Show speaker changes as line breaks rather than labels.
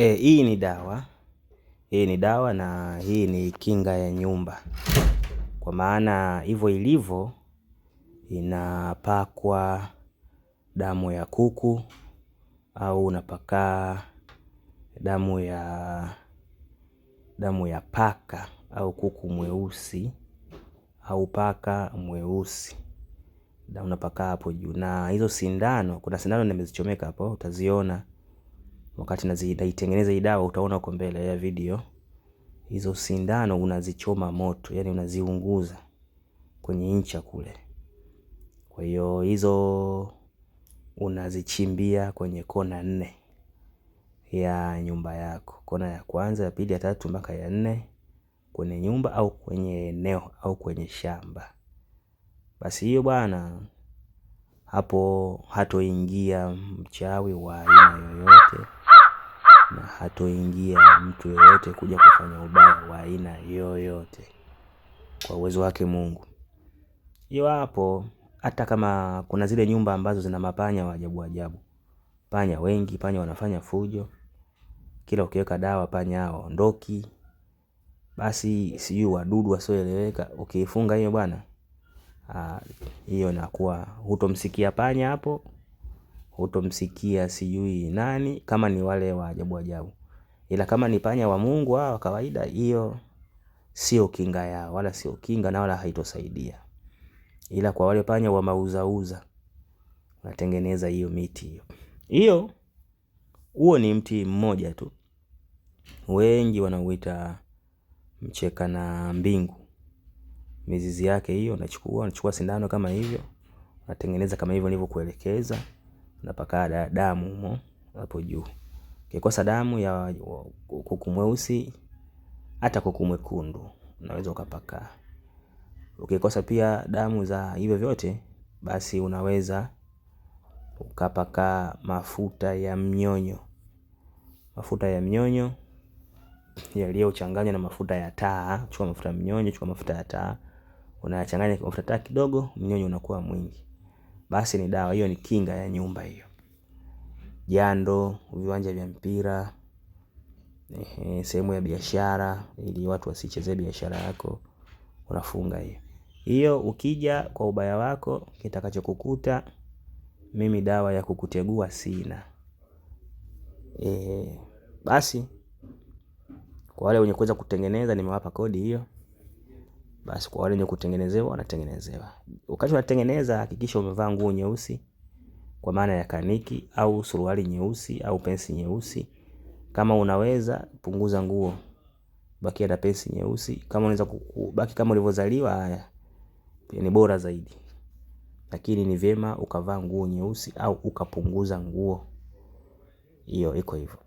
Hii ni dawa. Hii ni dawa na hii ni kinga ya nyumba. Kwa maana hivyo ilivyo inapakwa damu ya kuku au unapaka damu ya paka au kuku mweusi au paka mweusi. Na unapaka hapo juu. Na hizo sindano, kuna sindano nimezichomeka hapo, utaziona wakati naitengeneza hii dawa, utaona huko mbele ya video. Hizo sindano unazichoma moto, yani unaziunguza kwenye ncha kule. Kwa hiyo hizo unazichimbia kwenye kona 4 ya nyumba yako. Kona ya kwanza, ya pili, ya tatu mpaka ya 4 kwenye nyumba au kwenye eneo au kwenye shamba. Basi hiyo bwana, hapo hatoingia mchawi wa aina yoyote na hatoingia mtu yoyote kuja kufanya ubaya wa aina yoyote kwa uwezo wake Mungu. Hiyo hapo, hata kama kuna zile nyumba ambazo zina mapanya wa ajabu ajabu, panya wengi, panya wanafanya fujo, kila ukiweka dawa panya hawaondoki, basi sijui wadudu wasioeleweka, ukiifunga hiyo bwana, hiyo inakuwa hutomsikia panya hapo, hutomsikia sijui nani, kama ni wale wa ajabu ajabu. Ila kama ni panya wa Mungu wa kawaida, hiyo sio kinga yao, wala sio kinga na wala haitosaidia. Ila kwa wale panya wa mauzauza, unatengeneza hiyo miti hiyo. Hiyo, huo ni mti mmoja tu. Wengi wanauita mcheka na mbingu. Mizizi yake hiyo, unachukua sindano kama hivyo, unatengeneza kama hivyo nilivyokuelekeza, unapaka damu hapo juu. Ukikosa damu ya kuku mweusi, hata kuku mwekundu unaweza ukapaka. Ukikosa pia damu za hivyo vyote, basi unaweza ukapaka mafuta ya mnyonyo. Mafuta ya mnyonyo yaliyochanganywa na mafuta ya taa. Chukua mafuta ya mnyonyo, chukua mafuta ya taa, unayachanganya kwa mafuta ya taa kidogo, mnyonyo unakuwa mwingi. Basi ni dawa, hiyo ni kinga ya nyumba hiyo. Jando, viwanja vya mpira, sehemu ya biashara, ili watu wasichezee biashara yako, unafunga hiyo. Hiyo ukija kwa ubaya wako, kitakachokukuta, mimi dawa ya kukutegua sina. Basi kwa wale wenye kuweza kutengeneza nimewapa kodi hiyo. Basi kwa wale wenye kutengenezewa wanatengenezewa. Wakati unatengeneza hakikisha umevaa nguo nyeusi, kwa maana ya kaniki au suruali nyeusi au pensi nyeusi. Kama unaweza punguza nguo, bakia na pensi nyeusi. Kama unaweza kubaki kama ulivyozaliwa, haya ni bora zaidi. Lakini ni vyema ukavaa nguo nyeusi au ukapunguza nguo. Hiyo iko hivyo.